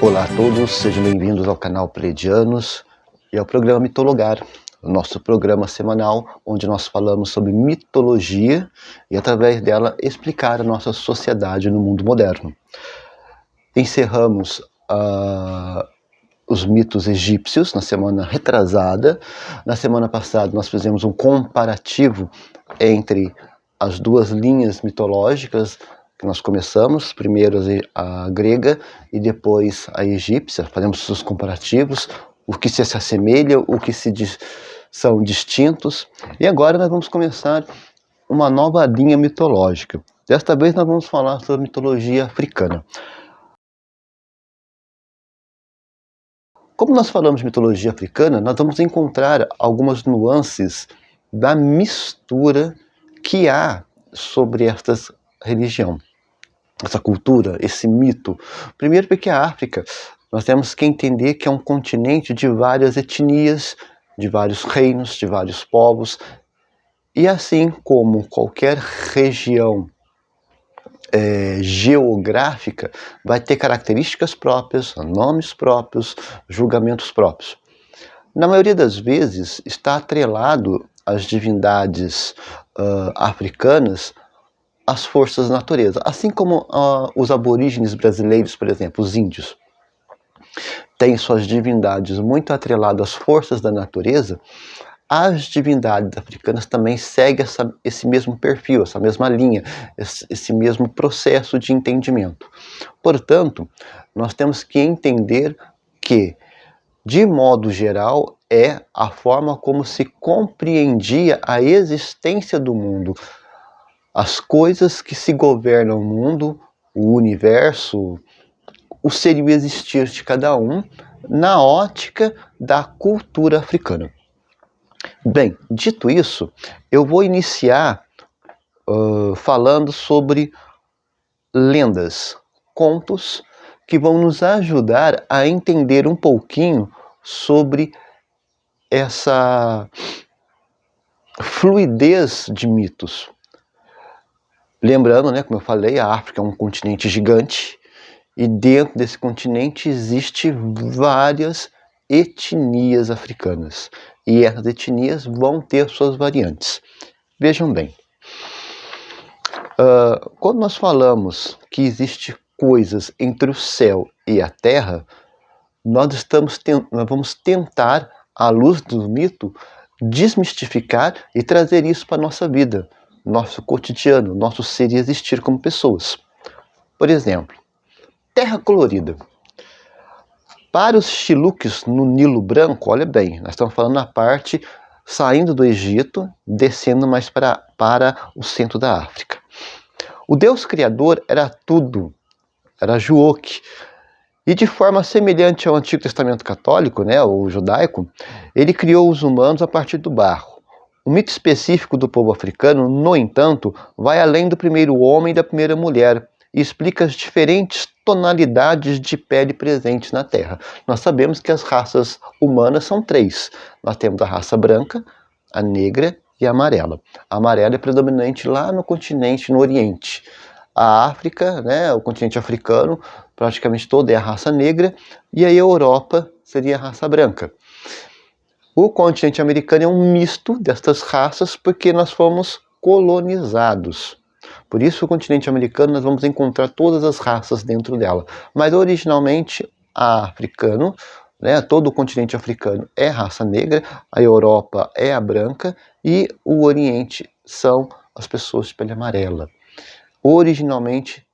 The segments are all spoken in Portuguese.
Olá a todos, sejam bem-vindos ao canal Pleiadianos e ao programa Mitologar, o nosso programa semanal onde nós falamos sobre mitologia e através dela explicar a nossa sociedade no mundo moderno. Encerramos os mitos egípcios na semana retrasada. Na semana passada nós fizemos um comparativo entre as duas linhas mitológicas que nós começamos, primeiro a grega e depois a egípcia. Fazemos os comparativos, o que se assemelha, o que são distintos. E agora nós vamos começar uma nova linha mitológica. Desta vez nós vamos falar sobre mitologia africana. Como nós falamos de mitologia africana, nós vamos encontrar algumas nuances da mistura que há sobre esta religião, essa cultura, esse mito. Primeiro porque a África, nós temos que entender que é um continente de várias etnias, de vários reinos, de vários povos, e assim como qualquer região geográfica vai ter características próprias, nomes próprios, julgamentos próprios. Na maioria das vezes está atrelado às divindades africanas às forças da natureza, assim como os aborígenes brasileiros, por exemplo, os índios, têm suas divindades muito atreladas às forças da natureza. As divindades africanas também seguem esse mesmo perfil, essa mesma linha, esse mesmo processo de entendimento. Portanto, nós temos que entender que, de modo geral, é a forma como se compreendia a existência do mundo, as coisas que se governam o mundo, o universo, o ser e o existir de cada um, na ótica da cultura africana. Bem, dito isso, eu vou iniciar falando sobre lendas, contos, que vão nos ajudar a entender um pouquinho sobre essa fluidez de mitos. Lembrando, como eu falei, a África é um continente gigante e dentro desse continente existem várias etnias africanas. E essas etnias vão ter suas variantes. Vejam bem, quando nós falamos que existem coisas entre o céu e a terra, nós vamos tentar, à luz do mito, desmistificar e trazer isso para a nossa vida, nosso cotidiano, nosso ser e existir como pessoas. Por exemplo, terra colorida. Para os Chiluques no Nilo Branco, olha bem, nós estamos falando na parte saindo do Egito, descendo mais para o centro da África. O Deus Criador era tudo, era Juok. E de forma semelhante ao Antigo Testamento católico, o judaico, ele criou os humanos a partir do barro. O mito específico do povo africano, no entanto, vai além do primeiro homem e da primeira mulher e explica as diferentes tonalidades de pele presentes na Terra. Nós sabemos que as raças humanas são três. Nós temos a raça branca, a negra e a amarela. A amarela é predominante lá no continente, no Oriente. A África, o continente africano, praticamente toda é a raça negra, e a Europa seria a raça branca. O continente americano é um misto destas raças porque nós fomos colonizados. Por isso, o continente americano, nós vamos encontrar todas as raças dentro dela. Mas, originalmente, africano, todo o continente africano é raça negra, a Europa é a branca e o Oriente são as pessoas de pele amarela. Originalmente,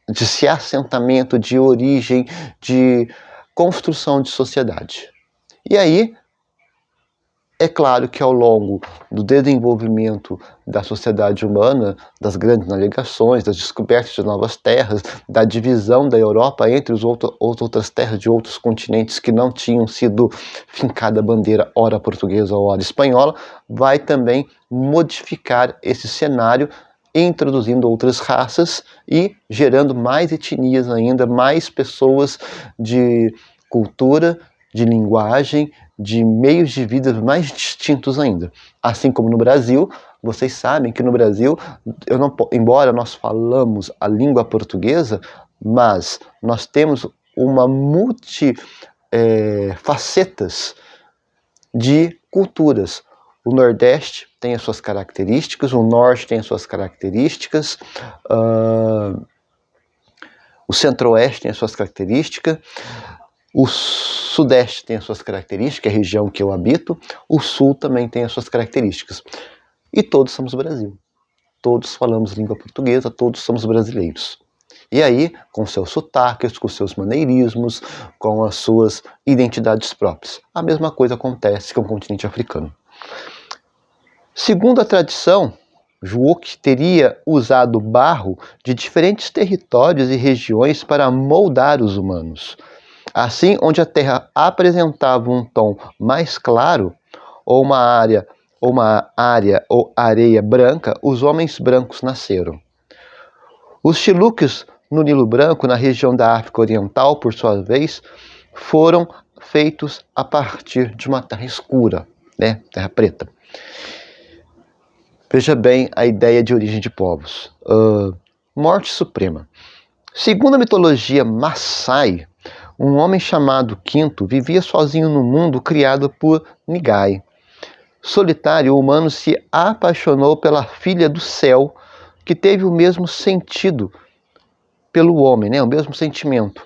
de assentamento, de origem, de construção de sociedade. E aí, é claro que ao longo do desenvolvimento da sociedade humana, das grandes navegações, das descobertas de novas terras, da divisão da Europa entre as outras terras de outros continentes que não tinham sido fincada a bandeira ora portuguesa ou ora espanhola, vai também modificar esse cenário, introduzindo outras raças e gerando mais etnias ainda, mais pessoas de cultura, de linguagem, de meios de vida mais distintos ainda. Assim como no Brasil, vocês sabem que no Brasil, embora nós falamos a língua portuguesa, mas nós temos uma facetas de culturas. O Nordeste tem as suas características, o Norte tem as suas características, o Centro-Oeste tem as suas características, o Sudeste tem as suas características, que é a região que eu habito, o Sul também tem as suas características. E todos somos Brasil. Todos falamos língua portuguesa, todos somos brasileiros. E aí, com seus sotaques, com seus maneirismos, com as suas identidades próprias. A mesma coisa acontece com o continente africano. Segundo a tradição, Juuk teria usado barro de diferentes territórios e regiões para moldar os humanos. Assim, onde a terra apresentava um tom mais claro, ou uma área ou areia branca, os homens brancos nasceram. Os Chiluques no Nilo Branco, na região da África Oriental, por sua vez, foram feitos a partir de uma terra escura, né? Terra preta. Veja bem a ideia de origem de povos. Morte suprema. Segundo a mitologia Maasai, um homem chamado Quinto vivia sozinho no mundo criado por Ngai. Solitário, o humano se apaixonou pela filha do céu, que teve o mesmo sentido pelo homem, né? O mesmo sentimento.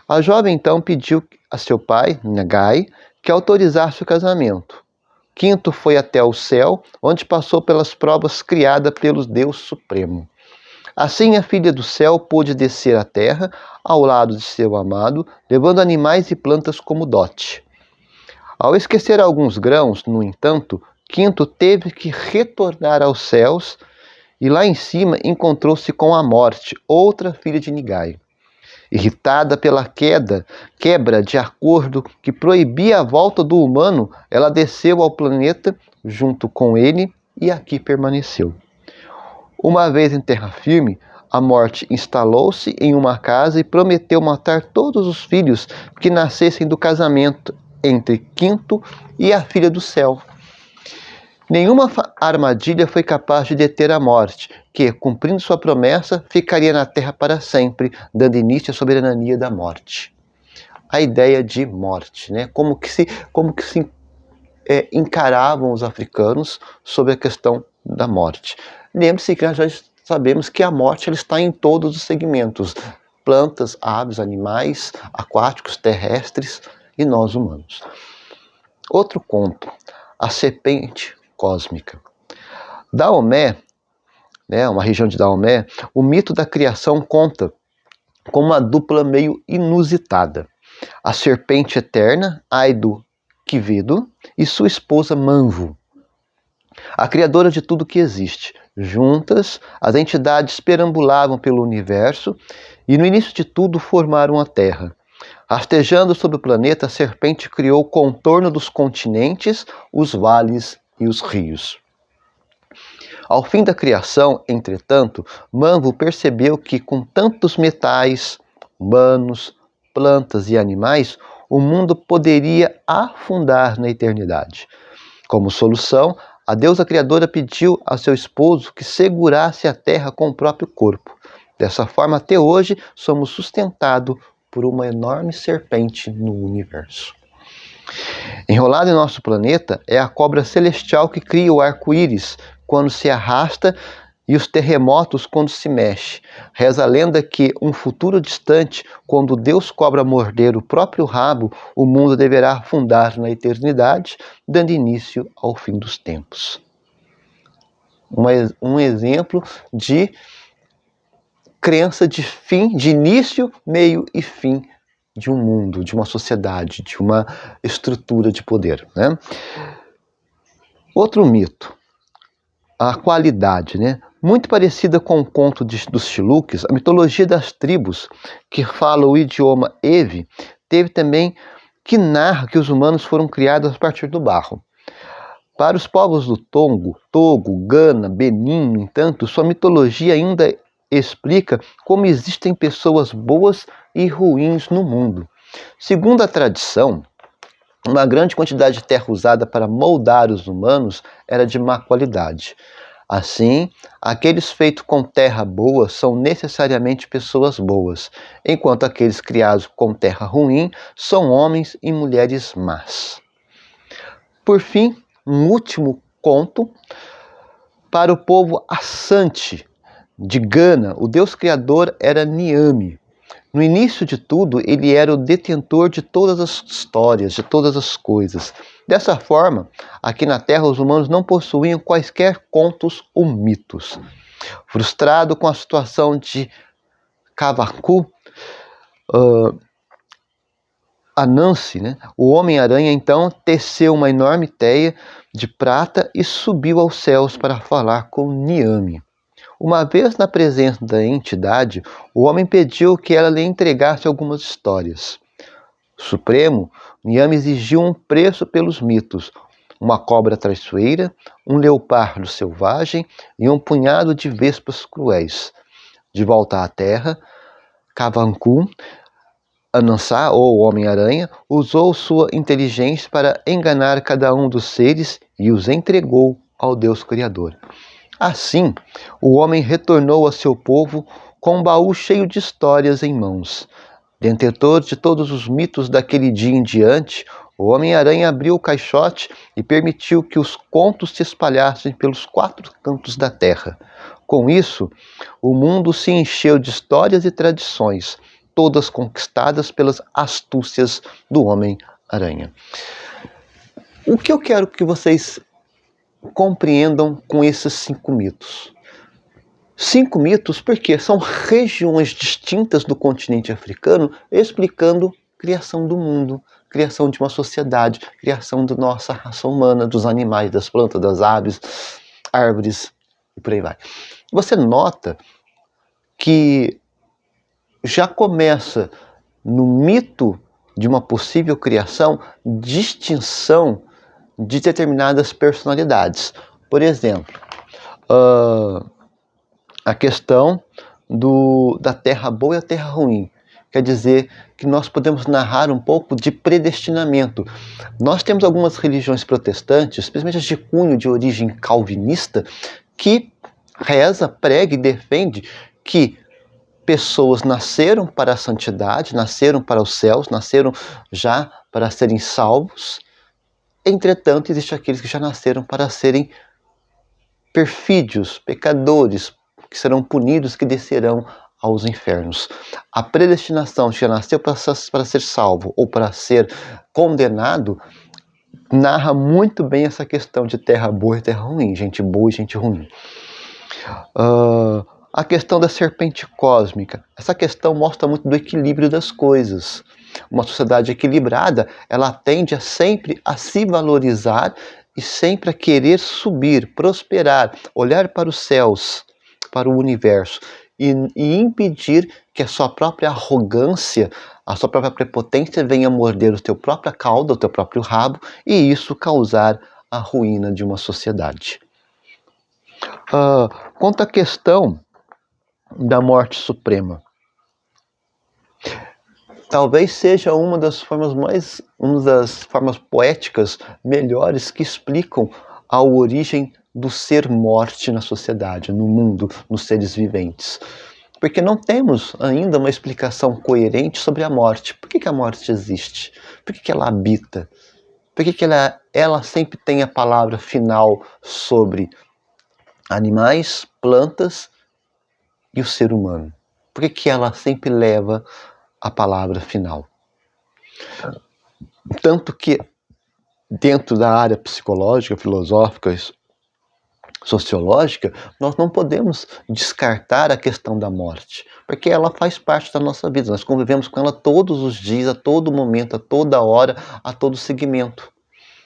A jovem então pediu a seu pai, Ngai, que autorizasse o casamento. Quinto foi até o céu, onde passou pelas provas criadas pelo Deus Supremo. Assim, a filha do céu pôde descer à terra, ao lado de seu amado, levando animais e plantas como dote. Ao esquecer alguns grãos, no entanto, Quinto teve que retornar aos céus e lá em cima encontrou-se com a Morte, outra filha de Ngai. Irritada pela quebra de acordo que proibia a volta do humano, ela desceu ao planeta junto com ele e aqui permaneceu. Uma vez em terra firme, a Morte instalou-se em uma casa e prometeu matar todos os filhos que nascessem do casamento entre Quinto e a filha do céu. Nenhuma armadilha foi capaz de deter a Morte, que, cumprindo sua promessa, ficaria na terra para sempre, dando início à soberania da Morte. A ideia de morte, né? Como que se encaravam os africanos sobre a questão da morte. Lembre-se que nós já sabemos que a morte ela está em todos os segmentos: plantas, aves, animais, aquáticos, terrestres e nós humanos. Outro conto, a serpente cósmica. Daomé, né, uma região de Daomé, o mito da criação conta com uma dupla meio inusitada. A serpente eterna, Aido Kivido, e sua esposa Manvo, a criadora de tudo que existe. Juntas, as entidades perambulavam pelo universo e no início de tudo formaram a Terra. Rastejando sobre o planeta, a serpente criou o contorno dos continentes, os vales e os rios. Ao fim da criação, entretanto, Manvo percebeu que com tantos metais, humanos, plantas e animais, o mundo poderia afundar na eternidade. Como solução, a deusa criadora pediu a seu esposo que segurasse a terra com o próprio corpo. Dessa forma, até hoje, somos sustentados por uma enorme serpente no universo. Enrolada em nosso planeta é a cobra celestial que cria o arco-íris quando se arrasta e os terremotos quando se mexe. Reza a lenda que, um futuro distante, quando Deus cobra morder o próprio rabo, o mundo deverá afundar na eternidade, dando início ao fim dos tempos. Um exemplo de crença de fim, de início, meio e fim de um mundo, de uma sociedade, de uma estrutura de poder, né? Outro mito, a qualidade, né? Muito parecida com o conto dos Chiluques, a mitologia das tribos, que fala o idioma Ewe, teve também que narra que os humanos foram criados a partir do barro. Para os povos do Togo, Gana, Benin, no entanto, sua mitologia ainda explica como existem pessoas boas e ruins no mundo. Segundo a tradição, uma grande quantidade de terra usada para moldar os humanos era de má qualidade. Assim, aqueles feitos com terra boa são necessariamente pessoas boas, enquanto aqueles criados com terra ruim são homens e mulheres más. Por fim, um último conto. Para o povo Assante de Gana, o Deus Criador era Niame. No início de tudo, ele era o detentor de todas as histórias, de todas as coisas. Dessa forma, aqui na Terra, os humanos não possuíam quaisquer contos ou mitos. Frustrado com a situação de Cavacu, Anansi, o Homem-Aranha então teceu uma enorme teia de prata e subiu aos céus para falar com Niame. Uma vez na presença da entidade, o homem pediu que ela lhe entregasse algumas histórias. Supremo, Niame exigiu um preço pelos mitos, uma cobra traiçoeira, um leopardo selvagem e um punhado de vespas cruéis. De volta à terra, Cavacu, Anansá, ou Homem-Aranha, usou sua inteligência para enganar cada um dos seres e os entregou ao Deus Criador. Assim, o homem retornou a seu povo com um baú cheio de histórias em mãos. Detentor de todos os mitos daquele dia em diante, o Homem-Aranha abriu o caixote e permitiu que os contos se espalhassem pelos 4 cantos da terra. Com isso, o mundo se encheu de histórias e tradições, todas conquistadas pelas astúcias do Homem-Aranha. O que eu quero que vocês compreendam com esses 5 mitos? 5 mitos porque são regiões distintas do continente africano explicando a criação do mundo, criação de uma sociedade, criação da nossa raça humana, dos animais, das plantas, das aves, árvores e por aí vai. Você nota que já começa no mito de uma possível criação distinção de determinadas personalidades. Por exemplo, a questão da terra boa e a terra ruim. Quer dizer que nós podemos narrar um pouco de predestinamento. Nós temos algumas religiões protestantes, especialmente as de cunho de origem calvinista, que reza, prega e defende que pessoas nasceram para a santidade, nasceram para os céus, nasceram já para serem salvos. Entretanto, existem aqueles que já nasceram para serem perfídios, pecadores, que serão punidos, que descerão aos infernos. A predestinação de que já nasceu para ser salvo ou para ser condenado narra muito bem essa questão de terra boa e terra ruim, gente boa e gente ruim. A questão da serpente cósmica. Essa questão mostra muito do equilíbrio das coisas. Uma sociedade equilibrada, ela tende sempre a se valorizar e sempre a querer subir, prosperar, olhar para os céus, para o universo e impedir que a sua própria arrogância, a sua própria prepotência venha morder o teu própria cauda, o teu próprio rabo e isso causar a ruína de uma sociedade. Quanto à questão da morte suprema, talvez seja uma das formas poéticas melhores que explicam a origem do ser morte na sociedade, no mundo, nos seres viventes. Porque não temos ainda uma explicação coerente sobre a morte. Por que a morte existe? Por que ela habita? Por que ela sempre tem a palavra final sobre animais, plantas e o ser humano? Por que ela sempre leva a palavra final? Tanto que dentro da área psicológica, filosófica, sociológica, nós não podemos descartar a questão da morte, porque ela faz parte da nossa vida, nós convivemos com ela todos os dias, a todo momento, a toda hora, a todo segmento.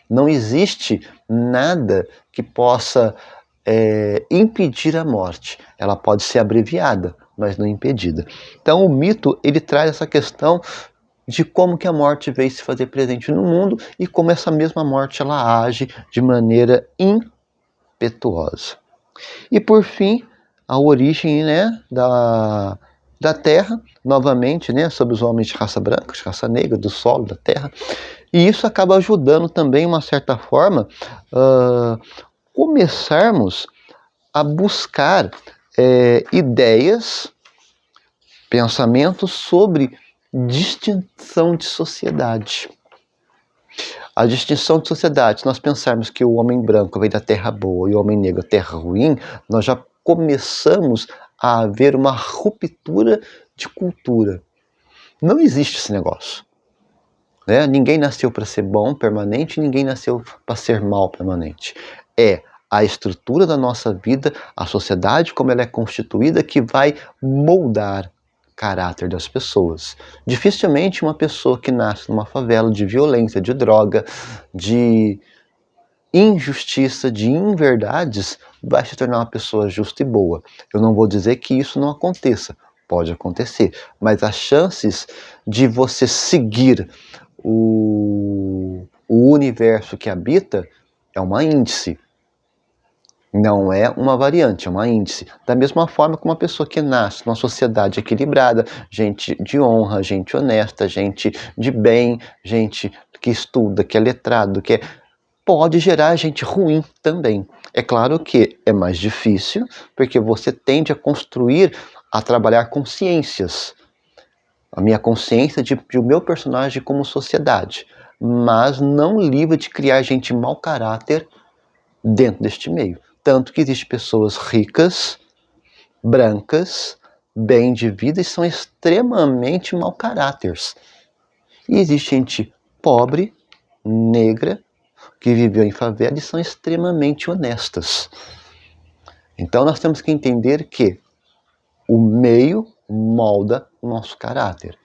Não existe nada que possa impedir a morte. Ela pode ser abreviada, mas não impedida. Então o mito, ele traz essa questão de como que a morte veio se fazer presente no mundo e como essa mesma morte ela age de maneira impetuosa. E por fim, a origem da Terra, novamente, sobre os homens de raça branca, de raça negra, do solo, da Terra. E isso acaba ajudando também, de uma certa forma, começarmos a buscar ideias, pensamentos sobre distinção de sociedade. A distinção de sociedade, se nós pensarmos que o homem branco veio da terra boa e o homem negro da terra ruim, nós já começamos a haver uma ruptura de cultura. Não existe esse negócio. Né? Ninguém nasceu para ser bom permanente, ninguém nasceu para ser mal permanente. É a estrutura da nossa vida, a sociedade como ela é constituída, que vai moldar o caráter das pessoas. Dificilmente uma pessoa que nasce numa favela de violência, de droga, de injustiça, de inverdades, vai se tornar uma pessoa justa e boa. Eu não vou dizer que isso não aconteça. Pode acontecer, mas as chances de você seguir o universo que habita é uma índice. Não é uma variante, é uma índice. Da mesma forma que uma pessoa que nasce numa sociedade equilibrada, gente de honra, gente honesta, gente de bem, gente que estuda, que é letrado, pode gerar gente ruim também. É claro que é mais difícil, porque você tende a construir, a trabalhar consciências. A minha consciência de o meu personagem como sociedade, mas não livre de criar gente mau caráter dentro deste meio. Tanto que existem pessoas ricas, brancas, bem de vida e são extremamente mau caráteres. E existe gente pobre, negra, que viveu em favela e são extremamente honestas. Então nós temos que entender que o meio molda o nosso caráter.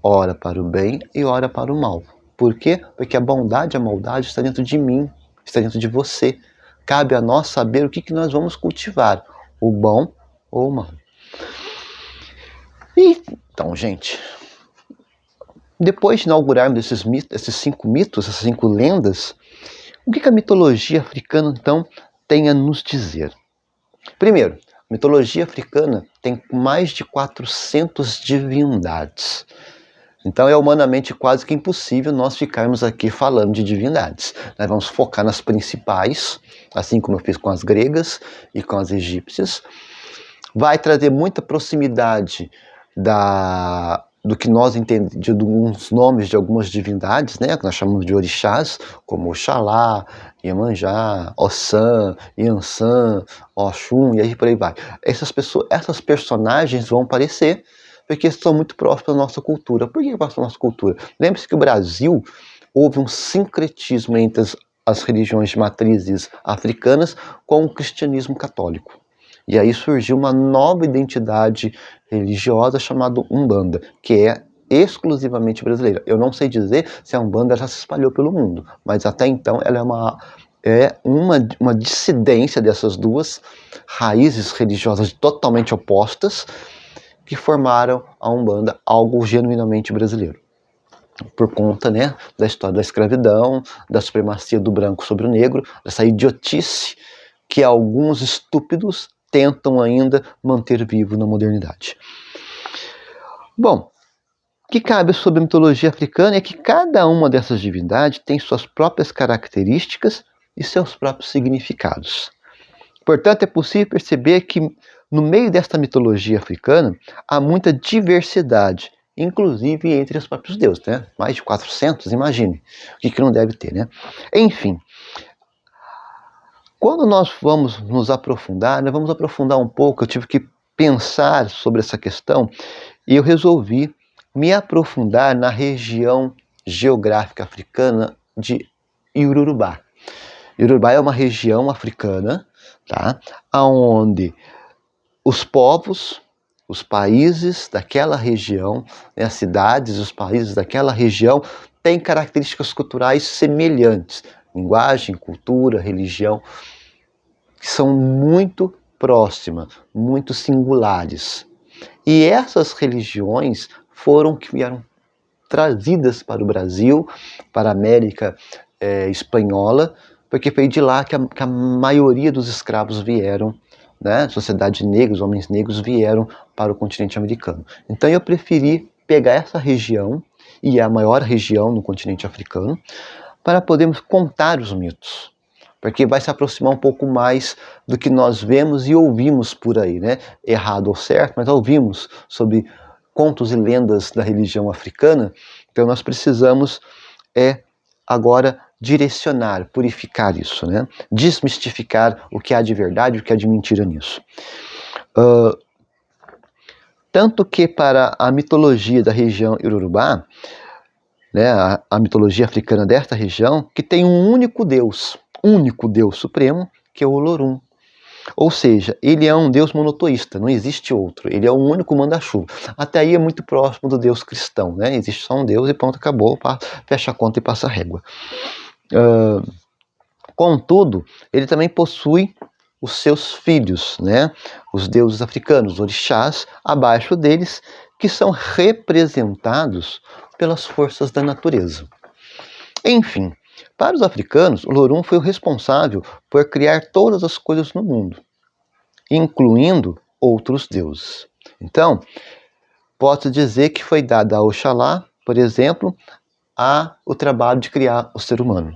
Ora para o bem e ora para o mal. Por quê? Porque a bondade e a maldade está dentro de mim, está dentro de você. Cabe a nós saber o que nós vamos cultivar, o bom ou o mal. Então, gente, depois de inaugurarmos esses 5 mitos, essas 5 lendas, o que a mitologia africana, então, tem a nos dizer? Primeiro, a mitologia africana tem mais de 400 divindades. Então é humanamente quase que impossível nós ficarmos aqui falando de divindades. Nós vamos focar nas principais, assim como eu fiz com as gregas e com as egípcias. Vai trazer muita proximidade do que nós entendemos, de alguns nomes de algumas divindades, né, que nós chamamos de orixás, como Oxalá, Iemanjá, Ossan, Yansan, Oxum, e aí por aí vai. Essas personagens vão aparecer porque são muito próximos da nossa cultura. Por que próximos da nossa cultura? Lembre-se que o Brasil houve um sincretismo entre as religiões de matrizes africanas com o cristianismo católico. E aí surgiu uma nova identidade religiosa chamada Umbanda, que é exclusivamente brasileira. Eu não sei dizer se a Umbanda já se espalhou pelo mundo, mas até então ela é uma dissidência dessas duas raízes religiosas totalmente opostas, que formaram a Umbanda, algo genuinamente brasileiro. Por conta, né, da história da escravidão, da supremacia do branco sobre o negro, dessa idiotice que alguns estúpidos tentam ainda manter vivo na modernidade. Bom, o que cabe sobre a mitologia africana é que cada uma dessas divindades tem suas próprias características e seus próprios significados. Portanto, é possível perceber que no meio desta mitologia africana há muita diversidade, inclusive entre os próprios deuses, né? Mais de 400, imagine. O que não deve ter, né? Enfim, quando nós vamos nos aprofundar, nós vamos aprofundar um pouco. Eu tive que pensar sobre essa questão e eu resolvi me aprofundar na região geográfica africana de Iorubá. Iorubá é uma região africana, tá? Onde os povos, os países daquela região, né, as cidades, os países daquela região têm características culturais semelhantes, linguagem, cultura, religião, que são muito próximas, muito singulares. E essas religiões foram que vieram trazidas para o Brasil, para a América espanhola, porque foi de lá que a maioria dos escravos vieram, né? Sociedade negra, os homens negros vieram para o continente americano. Então eu preferi pegar essa região, e é a maior região no continente africano, para podermos contar os mitos, porque vai se aproximar um pouco mais do que nós vemos e ouvimos por aí, né? Errado ou certo, mas ouvimos sobre contos e lendas da religião africana. Então nós precisamos agora direcionar, purificar isso, né? Desmistificar o que há de verdade e o que há de mentira nisso. Tanto que para a mitologia da região Iorubá, né, a mitologia africana desta região, que tem um único Deus supremo, que é o Olorum. Ou seja, ele é um Deus monoteísta, não existe outro. Ele é o único manda-chuva. Até aí é muito próximo do Deus cristão, né? Existe só um Deus e pronto, acabou, fecha a conta e passa a régua. Contudo, ele também possui os seus filhos, né? Os deuses africanos, os orixás, abaixo deles, que são representados pelas forças da natureza. Enfim, para os africanos, o Olorum foi o responsável por criar todas as coisas no mundo, incluindo outros deuses. Então, posso dizer que foi dado a Oxalá, por exemplo, o trabalho de criar o ser humano.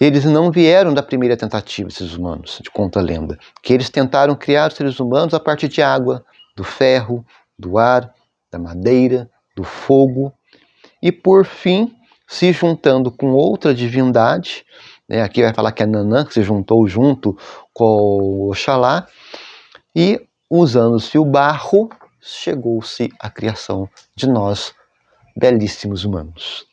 Eles não vieram da primeira tentativa, esses humanos, de conta a lenda, que eles tentaram criar os seres humanos a partir de água, do ferro, do ar, da madeira, do fogo, e por fim, se juntando com outra divindade, né, aqui vai falar que é Nanã, que se juntou junto com Oxalá, e usando-se o barro, chegou-se à criação de nós, belíssimos humanos.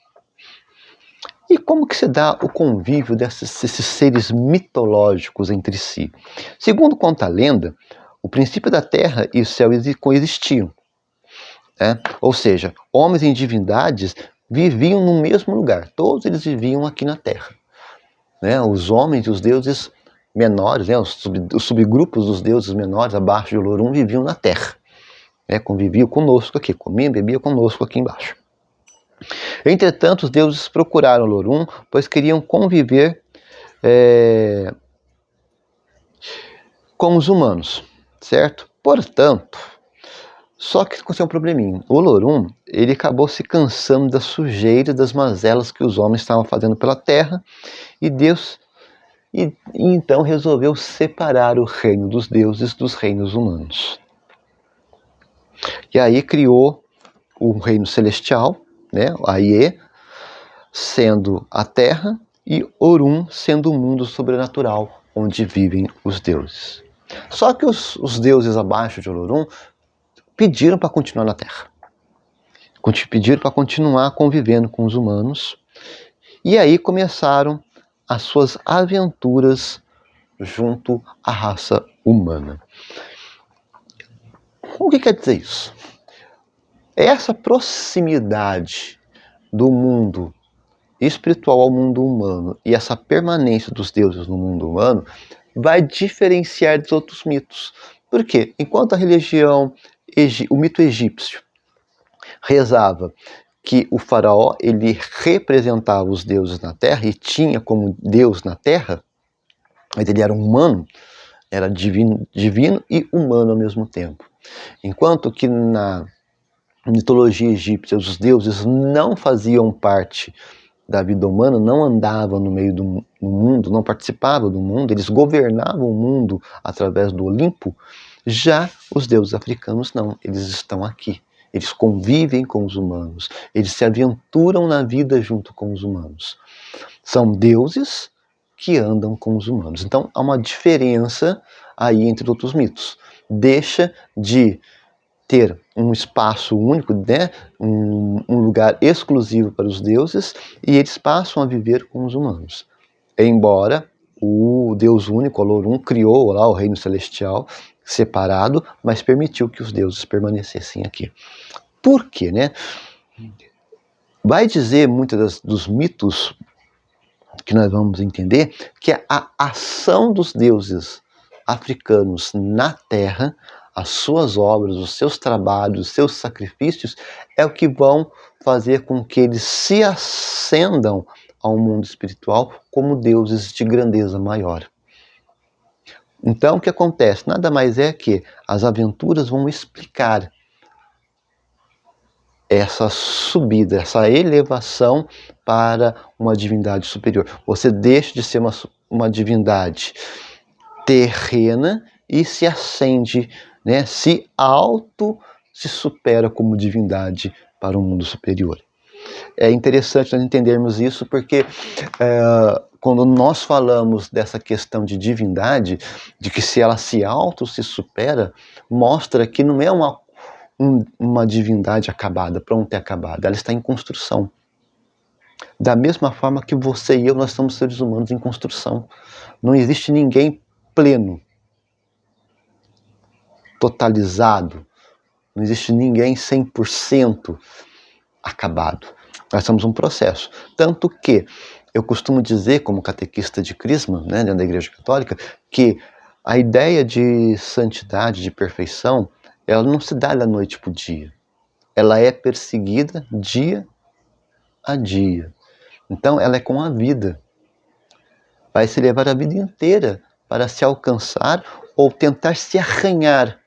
E como que se dá o convívio desses seres mitológicos entre si? Segundo conta a lenda, o princípio da terra e o céu coexistiam. Né? Ou seja, homens e divindades viviam no mesmo lugar. Todos eles viviam aqui na terra. Né? Os homens e os deuses menores, né? os subgrupos dos deuses menores abaixo de Olorum viviam na terra. Né? Conviviam conosco aqui, comiam e bebiam conosco aqui embaixo. Entretanto, os deuses procuraram Olorum, pois queriam conviver com os humanos, certo? Portanto, só que aconteceu um probleminha. O Olorum, ele acabou se cansando da sujeira, das mazelas que os homens estavam fazendo pela terra, e Deus então resolveu separar o reino dos deuses dos reinos humanos. E aí criou o reino celestial, né, Aie, sendo a terra, e Orum sendo o mundo sobrenatural onde vivem os deuses. Só que os deuses abaixo de Olorum pediram para continuar na terra. Pediram para continuar convivendo com os humanos. E aí começaram as suas aventuras junto à raça humana. O que quer dizer isso? Essa proximidade do mundo espiritual ao mundo humano e essa permanência dos deuses no mundo humano vai diferenciar dos outros mitos. Por quê? Enquanto a religião, o mito egípcio, rezava que o faraó ele representava os deuses na terra e tinha como Deus na terra, mas ele era humano, era divino e humano ao mesmo tempo. Enquanto que na mitologia egípcia os deuses não faziam parte da vida humana, não andavam no meio do mundo, não participavam do mundo, eles governavam o mundo através do Olimpo. Já os deuses africanos não, eles estão aqui. Eles convivem com os humanos, eles se aventuram na vida junto com os humanos. São deuses que andam com os humanos. Então há uma diferença aí entre outros mitos. Deixa de ter um espaço único, né? um lugar exclusivo para os deuses, e eles passam a viver com os humanos. Embora o Deus único, Olorum, criou lá o reino celestial separado, mas permitiu que os deuses permanecessem aqui. Por quê, né? Vai dizer muitos dos mitos que nós vamos entender que a ação dos deuses africanos na terra, as suas obras, os seus trabalhos, os seus sacrifícios, é o que vão fazer com que eles se ascendam ao mundo espiritual como deuses de grandeza maior. Então, o que acontece? Nada mais é que as aventuras vão explicar essa subida, essa elevação para uma divindade superior. Você deixa de ser uma divindade terrena e se ascende, né, se supera como divindade para um mundo superior. É interessante nós entendermos isso porque quando nós falamos dessa questão de divindade, de que se ela se supera, mostra que não é uma divindade acabada, pronta e acabada, ela está em construção. Da mesma forma que você e eu, nós somos seres humanos em construção. Não existe ninguém pleno, totalizado, não existe ninguém 100% acabado. Nós somos um processo. Tanto que eu costumo dizer, como catequista de Crisma, né, dentro da Igreja Católica, que a ideia de santidade, de perfeição, ela não se dá da noite para o dia. Ela é perseguida dia a dia. Então, ela é com a vida. Vai se levar a vida inteira para se alcançar ou tentar se arranhar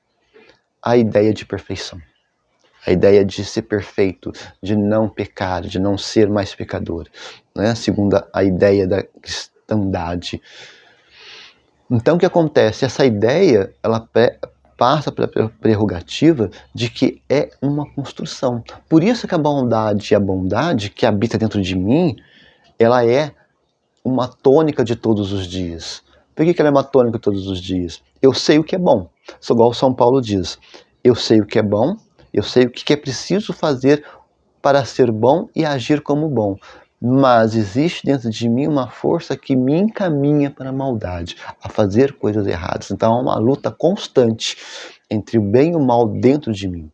a ideia de perfeição. A ideia de ser perfeito, de não pecar, de não ser mais pecador, né? Segundo a ideia da cristandade. Então o que acontece? Essa ideia, ela passa pela prerrogativa de que é uma construção. Por isso que a bondade que habita dentro de mim, ela é uma tônica de todos os dias. Por que ela é uma tônica de todos os dias? Eu sei o que é bom. Sou igual São Paulo diz. Eu sei o que é bom, eu sei o que é preciso fazer para ser bom e agir como bom. Mas existe dentro de mim uma força que me encaminha para a maldade, a fazer coisas erradas. Então há uma luta constante entre o bem e o mal dentro de mim.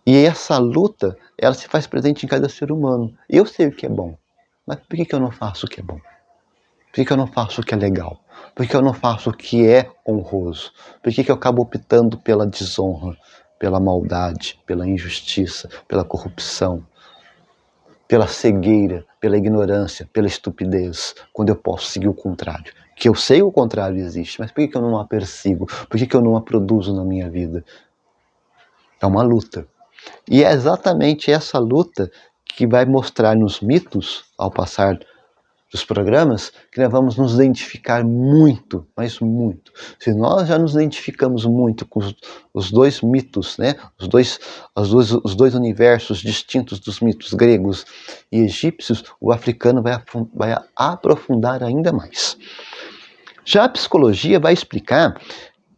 E essa luta, ela se faz presente em cada ser humano. Eu sei o que é bom, mas por que eu não faço o que é bom? Por que eu não faço o que é legal? Por que eu não faço o que é honroso? Por que eu acabo optando pela desonra, pela maldade, pela injustiça, pela corrupção, pela cegueira, pela ignorância, pela estupidez, quando eu posso seguir o contrário? Que eu sei o contrário existe, mas por que eu não a persigo? Por que eu não a produzo na minha vida? É uma luta. E é exatamente essa luta que vai mostrar nos mitos, ao passar dos programas, que nós vamos nos identificar muito, mas muito. Se nós já nos identificamos muito com os dois mitos, né? os dois universos distintos dos mitos gregos e egípcios, o africano vai aprofundar ainda mais. Já a psicologia vai explicar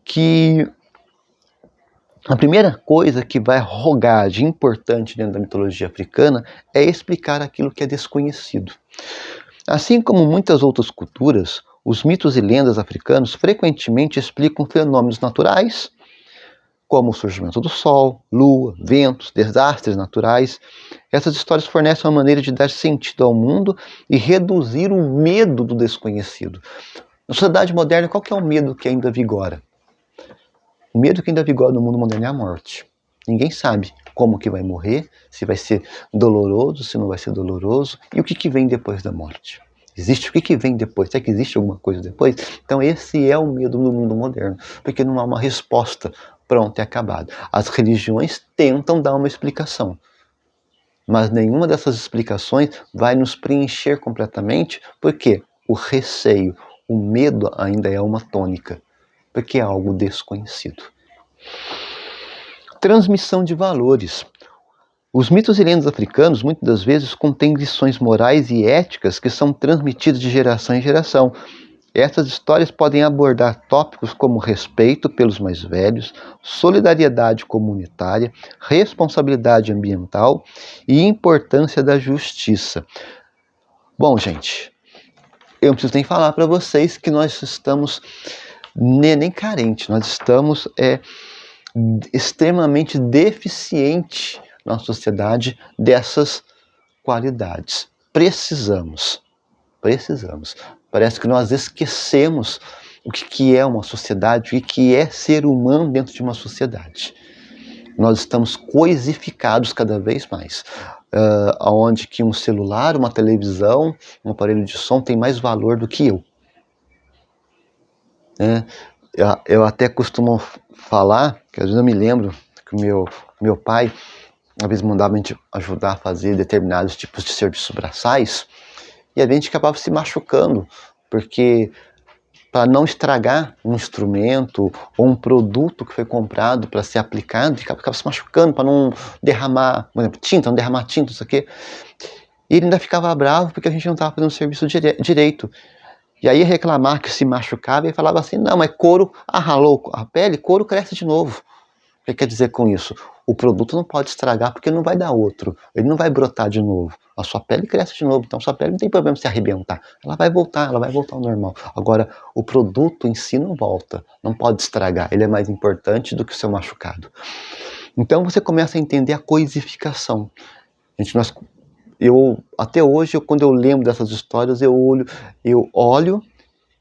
que a primeira coisa que vai rogar de importante dentro da mitologia africana é explicar aquilo que é desconhecido. Assim como muitas outras culturas, os mitos e lendas africanos frequentemente explicam fenômenos naturais, como o surgimento do sol, lua, ventos, desastres naturais. Essas histórias fornecem uma maneira de dar sentido ao mundo e reduzir o medo do desconhecido. Na sociedade moderna, qual que é o medo que ainda vigora? O medo que ainda vigora no mundo moderno é a morte. Ninguém sabe como que vai morrer, se vai ser doloroso, se não vai ser doloroso, e o que vem depois da morte. Existe o que vem depois? Será que existe alguma coisa depois? Então esse é o medo no mundo moderno, porque não há uma resposta pronta e acabada. As religiões tentam dar uma explicação, mas nenhuma dessas explicações vai nos preencher completamente, porque o receio, o medo ainda é uma tônica, porque é algo desconhecido. Transmissão de valores. Os mitos e lendas africanos muitas das vezes contêm lições morais e éticas que são transmitidas de geração em geração. Essas histórias podem abordar tópicos como respeito pelos mais velhos, solidariedade comunitária, responsabilidade ambiental e importância da justiça. Bom, gente, eu não preciso nem falar para vocês que nós estamos nem carentes, nós estamos extremamente deficientes na sociedade dessas qualidades. Precisamos. Parece que nós esquecemos o que é uma sociedade, o que é ser humano dentro de uma sociedade. Nós estamos coisificados cada vez mais, onde que um celular, uma televisão, um aparelho de som tem mais valor do que eu. Eu até costumo falar, que às vezes eu me lembro que meu pai, às vezes mandava a gente ajudar a fazer determinados tipos de serviços braçais, e a gente acabava se machucando, porque para não estragar um instrumento ou um produto que foi comprado para ser aplicado, e acaba se machucando, para não derramar, por exemplo, tinta, não derramar tinta, isso aqui. E ele ainda ficava bravo porque a gente não estava fazendo o serviço direito. E aí reclamar que se machucava e falava assim, não, mas couro, ralou a pele, couro cresce de novo. O que quer dizer com isso? O produto não pode estragar porque não vai dar outro. Ele não vai brotar de novo. A sua pele cresce de novo. Então a sua pele não tem problema se arrebentar. Ela vai voltar ao normal. Agora, o produto em si não volta. Não pode estragar. Ele é mais importante do que o seu machucado. Então você começa a entender a coisificação. Gente, até hoje, quando eu lembro dessas histórias, eu olho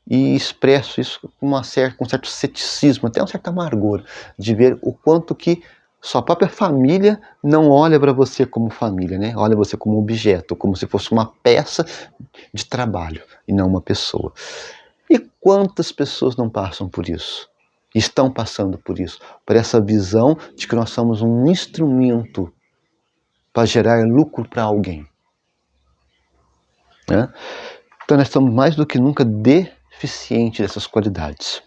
e expresso isso com um certo ceticismo, até um certo amargor, de ver o quanto que sua própria família não olha para você como família, né? Olha você como objeto, como se fosse uma peça de trabalho e não uma pessoa. E quantas pessoas não passam por isso? Estão passando por isso, por essa visão de que nós somos um instrumento para gerar lucro para alguém. Né? Então nós estamos mais do que nunca deficientes dessas qualidades.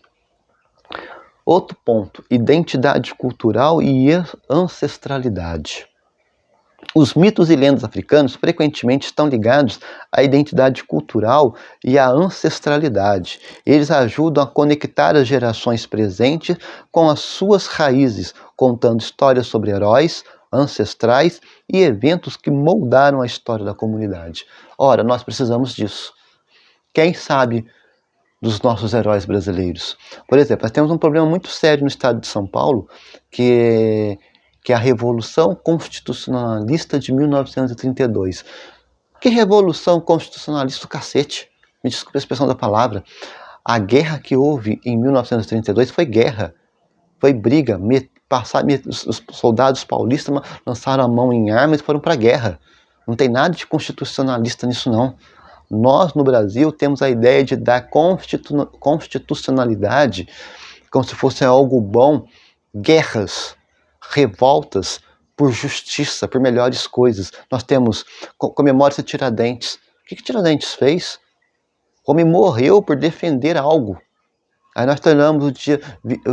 Outro ponto, identidade cultural e ancestralidade. Os mitos e lendas africanos frequentemente estão ligados à identidade cultural e à ancestralidade. Eles ajudam a conectar as gerações presentes com as suas raízes, contando histórias sobre heróis, ancestrais e eventos que moldaram a história da comunidade. Ora, nós precisamos disso. Quem sabe dos nossos heróis brasileiros? Por exemplo, nós temos um problema muito sério no estado de São Paulo, que é a Revolução Constitucionalista de 1932. Que Revolução Constitucionalista do cacete? Me desculpe a expressão da palavra. A guerra que houve em 1932 foi guerra, foi briga. Os soldados paulistas lançaram a mão em armas e foram para a guerra. Não tem nada de constitucionalista nisso, não. Nós, no Brasil, temos a ideia de dar constitucionalidade como se fosse algo bom, guerras, revoltas por justiça, por melhores coisas. Nós temos, comemora-se Tiradentes. O que Tiradentes fez? O homem morreu por defender algo. Aí nós tornamos o dia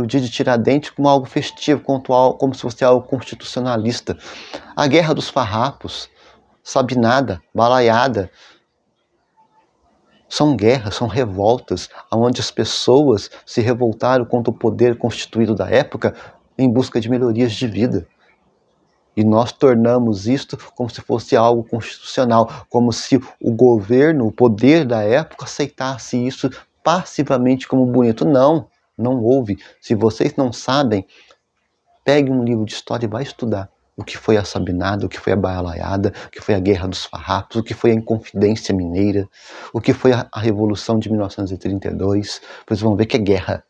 de Tiradentes como algo festivo, como se fosse algo constitucionalista. A Guerra dos Farrapos, Sabinada, Balaiada, são guerras, são revoltas, onde as pessoas se revoltaram contra o poder constituído da época em busca de melhorias de vida. E nós tornamos isto como se fosse algo constitucional, como se o governo, o poder da época aceitasse isso passivamente como bonito. Não, não houve. Se vocês não sabem, pegue um livro de história e vá estudar o que foi a Sabinada, o que foi a Balaiada, o que foi a Guerra dos Farrapos, o que foi a Inconfidência Mineira, o que foi a Revolução de 1932. Vocês vão ver que é guerra.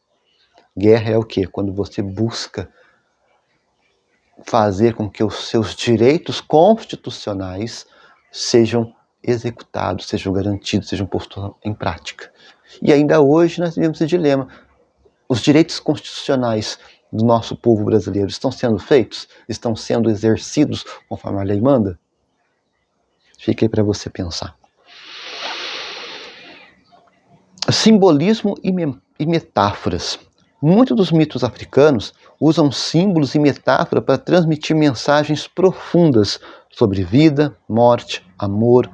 Guerra é o quê? Quando você busca fazer com que os seus direitos constitucionais sejam executados, sejam garantidos, sejam postos em prática. E ainda hoje nós vivemos esse dilema. Os direitos constitucionais do nosso povo brasileiro estão sendo feitos? Estão sendo exercidos conforme a lei manda? Fica aí para você pensar. Simbolismo e metáforas. Muitos dos mitos africanos usam símbolos e metáforas para transmitir mensagens profundas sobre vida, morte, amor,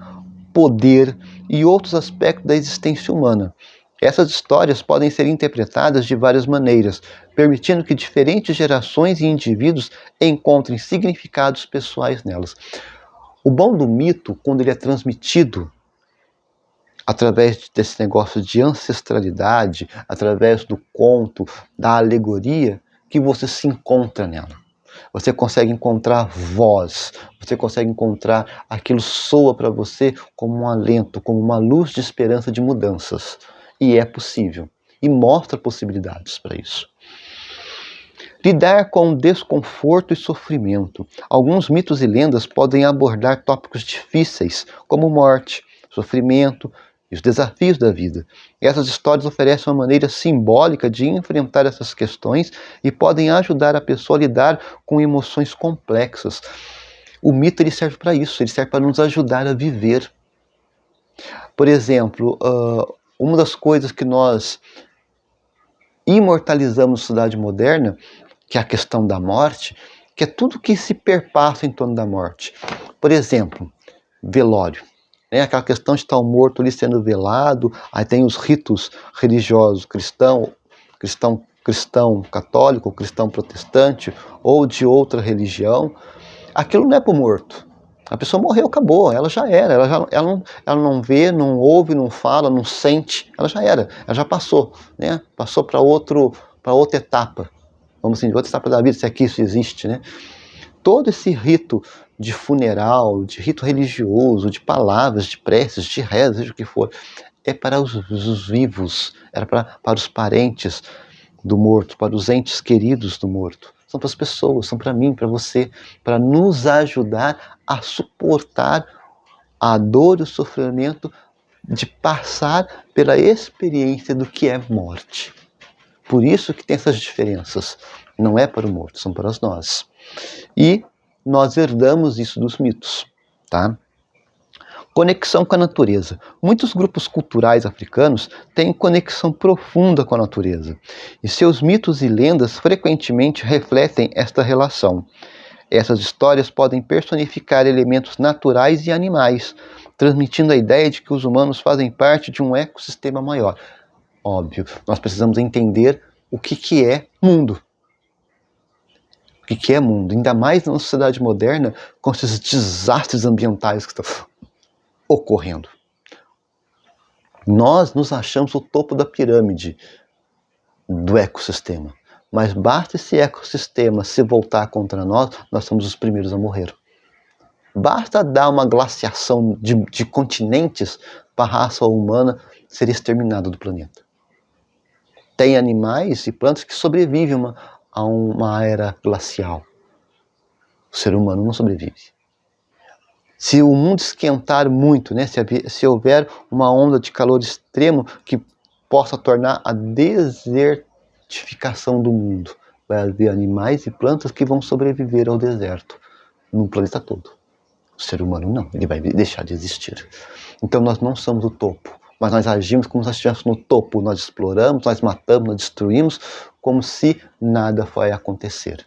poder e outros aspectos da existência humana. Essas histórias podem ser interpretadas de várias maneiras, permitindo que diferentes gerações e indivíduos encontrem significados pessoais nelas. O bom do mito, quando ele é transmitido através desse negócio de ancestralidade, através do conto, da alegoria, que você se encontra nela. Você consegue encontrar voz, você consegue encontrar aquilo soa para você como um alento, como uma luz de esperança de mudanças. E é possível. E mostra possibilidades para isso. Lidar com desconforto e sofrimento. Alguns mitos e lendas podem abordar tópicos difíceis, como morte, sofrimento e os desafios da vida. Essas histórias oferecem uma maneira simbólica de enfrentar essas questões e podem ajudar a pessoa a lidar com emoções complexas. O mito ele serve para isso, ele serve para nos ajudar a viver. Por exemplo, uma das coisas que nós imortalizamos na sociedade moderna, que é a questão da morte, que é tudo que se perpassa em torno da morte. Por exemplo, velório. Aquela questão de estar o morto ali sendo velado, aí tem os ritos religiosos cristão católico, cristão protestante, ou de outra religião. Aquilo não é para o morto. A pessoa morreu, acabou, ela já era, ela não vê, não ouve, não fala, não sente, ela já era, ela já passou, né? Passou para outra etapa, vamos assim, outra etapa da vida, se é que isso existe, né? Todo esse rito de funeral, de rito religioso, de palavras, de preces, de rezas, seja o que for, é para os vivos, era para os parentes do morto, para os entes queridos do morto. São para as pessoas, são para mim, para você, para nos ajudar a suportar a dor e o sofrimento de passar pela experiência do que é morte. Por isso que tem essas diferenças. Não é para o morto, são para nós. E nós herdamos isso dos mitos, tá? Conexão com a natureza. Muitos grupos culturais africanos têm conexão profunda com a natureza, e seus mitos e lendas frequentemente refletem esta relação. Essas histórias podem personificar elementos naturais e animais, transmitindo a ideia de que os humanos fazem parte de um ecossistema maior. Óbvio, nós precisamos entender o que é mundo. O que é mundo? Ainda mais na sociedade moderna, com esses desastres ambientais que estão ocorrendo. Nós nos achamos o topo da pirâmide do ecossistema. Mas basta esse ecossistema se voltar contra nós, nós somos os primeiros a morrer. Basta dar uma glaciação de continentes para a raça humana ser exterminada do planeta. Tem animais e plantas que sobrevivem a uma era glacial. O ser humano não sobrevive. Se o mundo esquentar muito, né, se houver uma onda de calor extremo que possa tornar a desertificação do mundo, vai haver animais e plantas que vão sobreviver ao deserto no planeta todo. O ser humano não, ele vai deixar de existir. Então nós não somos o topo, mas nós agimos como se nós estivéssemos no topo. Nós exploramos, nós matamos, nós destruímos, como se nada vai acontecer.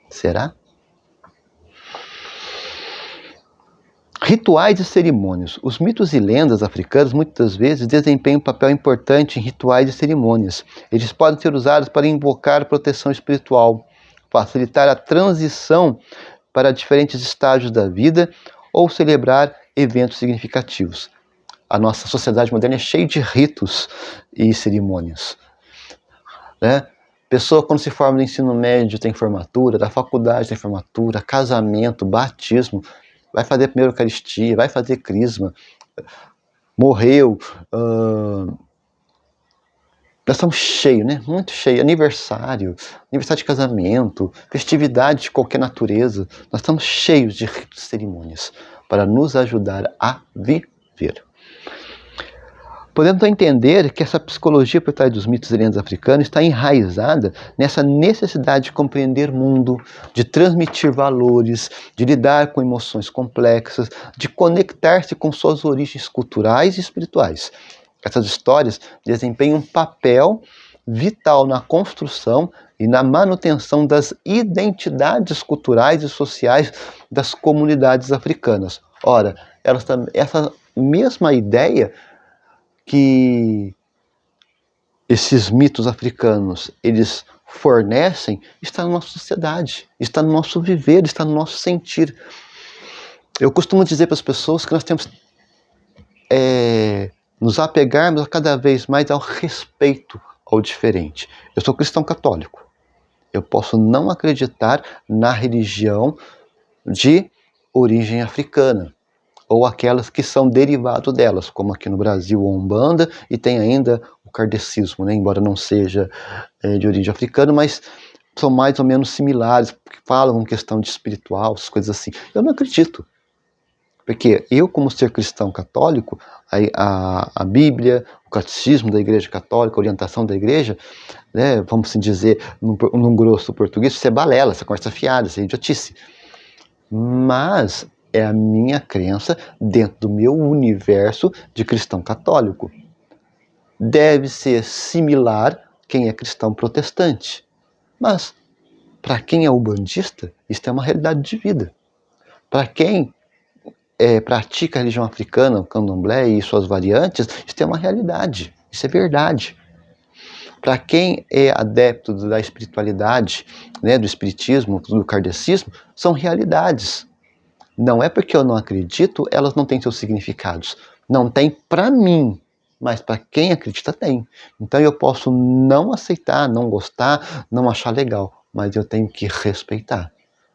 Será? Rituais e cerimônias. Os mitos e lendas africanos muitas vezes desempenham um papel importante em rituais e cerimônias. Eles podem ser usados para invocar proteção espiritual, facilitar a transição para diferentes estágios da vida ou celebrar eventos significativos. A nossa sociedade moderna é cheia de ritos e cerimônias, né? Pessoa, quando se forma no ensino médio, tem formatura, da faculdade tem formatura, casamento, batismo, vai fazer a primeira Eucaristia, vai fazer crisma, morreu, nós estamos cheios, né? Muito cheios, aniversário de casamento, festividade de qualquer natureza, nós estamos cheios de ritos e cerimônias para nos ajudar a viver. Podemos entender que essa psicologia por trás dos mitos e lendas africanos está enraizada nessa necessidade de compreender o mundo, de transmitir valores, de lidar com emoções complexas, de conectar-se com suas origens culturais e espirituais. Essas histórias desempenham um papel vital na construção e na manutenção das identidades culturais e sociais das comunidades africanas. Ora, essa mesma ideia que esses mitos africanos eles fornecem está na nossa sociedade, está no nosso viver, está no nosso sentir. Eu costumo dizer para as pessoas que nós temos nos apegarmos cada vez mais ao respeito ao diferente. Eu sou cristão católico. Eu posso não acreditar na religião de origem africana, ou aquelas que são derivados delas, como aqui no Brasil a Umbanda, e tem ainda o kardecismo, né? Embora não seja de origem africana, mas são mais ou menos similares, porque falam questão de espiritual, essas coisas assim. Eu não acredito, porque eu, como ser cristão católico, a Bíblia, o catecismo da Igreja Católica, a orientação da Igreja, né, vamos assim dizer, num grosso português, isso é balela, isso é conversa fiada, isso é idiotice. Mas é a minha crença dentro do meu universo de cristão católico. deve ser similar quem é cristão protestante. Mas, para quem é ubandista, isso é uma realidade de vida. Para quem pratica a religião africana, o candomblé e suas variantes, isso é uma realidade, isso é verdade. Para quem é adepto da espiritualidade, né, do espiritismo, do kardecismo, são realidades. Não é porque eu não acredito, elas não têm seus significados. Não tem para mim, mas para quem acredita tem. Então eu posso não aceitar, não gostar, não achar legal, mas eu tenho que respeitar.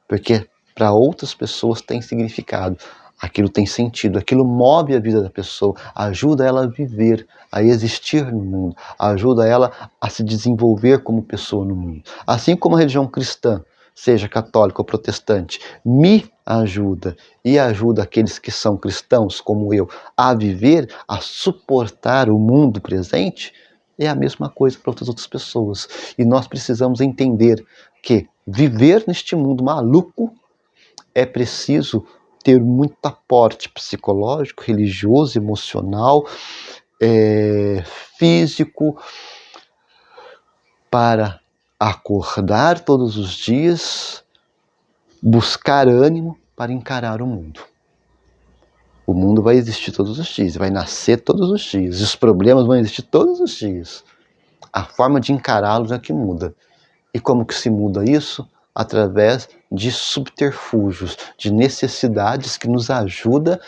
Porque para outras pessoas tem significado. Aquilo tem sentido, aquilo move a vida da pessoa, ajuda ela a viver, a existir no mundo, ajuda ela a se desenvolver como pessoa no mundo. Assim como a religião cristã, seja católica ou protestante, me ajuda e ajuda aqueles que são cristãos, como eu, a viver, a suportar o mundo presente, é a mesma coisa para outras pessoas. E nós precisamos entender que viver neste mundo maluco é preciso ter muito aporte psicológico, religioso, emocional, físico, para acordar todos os dias, buscar ânimo para encarar o mundo. O mundo vai existir todos os dias, vai nascer todos os dias, os problemas vão existir todos os dias. A forma de encará-los é que muda. E como que se muda isso? Através de subterfúgios, de necessidades que nos ajudam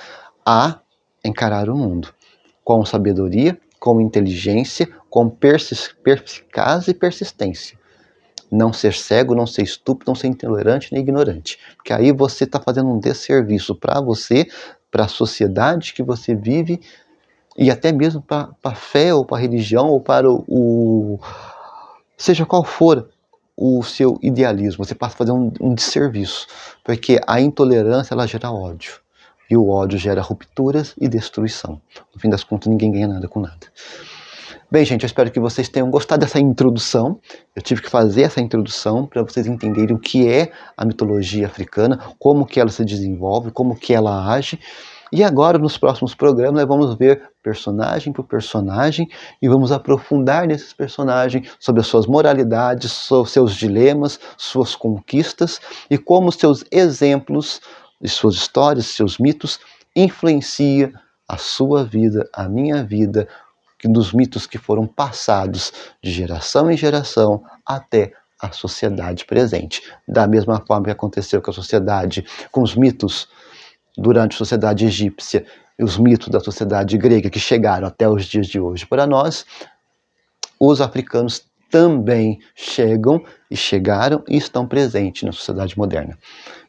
a encarar o mundo. Com sabedoria, com inteligência, com perspicácia e persistência. Não ser cego, não ser estúpido, não ser intolerante nem ignorante. Porque aí você está fazendo um desserviço para você, para a sociedade que você vive e até mesmo para a fé ou para a religião ou para seja qual for o seu idealismo, você passa a fazer um desserviço, porque a intolerância ela gera ódio, e o ódio gera rupturas e destruição. No fim das contas, ninguém ganha nada com nada. Bem, gente, eu espero que vocês tenham gostado dessa introdução. Eu tive que fazer essa introdução para vocês entenderem o que é a mitologia africana, como que ela se desenvolve, como que ela age. E agora, nos próximos programas, nós vamos ver personagem por personagem e vamos aprofundar nesses personagens sobre as suas moralidades, seus dilemas, suas conquistas e como seus exemplos, suas histórias, seus mitos influenciam a sua vida, a minha vida, dos mitos que foram passados de geração em geração até a sociedade presente. Da mesma forma que aconteceu com a sociedade, com os mitos durante a sociedade egípcia e os mitos da sociedade grega que chegaram até os dias de hoje para nós, os africanos também chegam e chegaram e estão presentes na sociedade moderna.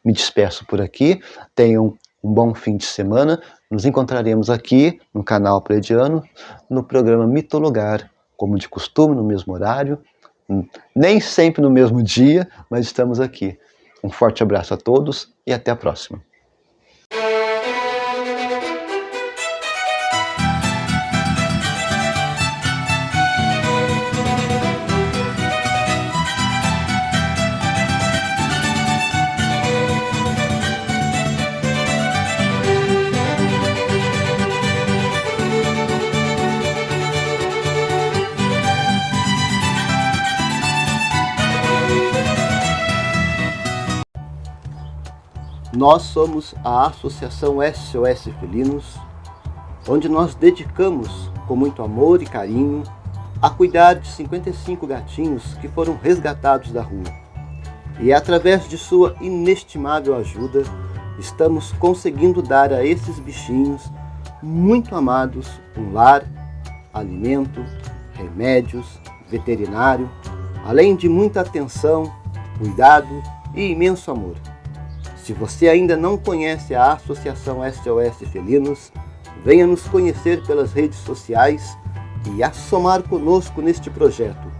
Me despeço por aqui, tenham um bom fim de semana, nos encontraremos aqui no canal Pleiadiano, no programa Mitologar, como de costume, no mesmo horário, nem sempre no mesmo dia, mas estamos aqui. Um forte abraço a todos e até a próxima. Nós somos a Associação SOS Felinos, onde nós dedicamos com muito amor e carinho a cuidar de 55 gatinhos que foram resgatados da rua. E através de sua inestimável ajuda, estamos conseguindo dar a esses bichinhos muito amados um lar, alimento, remédios, veterinário, além de muita atenção, cuidado e imenso amor. Se você ainda não conhece a Associação SOS Felinos, venha nos conhecer pelas redes sociais e assomar conosco neste projeto.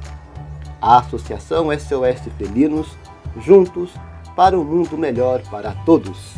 A Associação SOS Felinos, juntos para um mundo melhor para todos.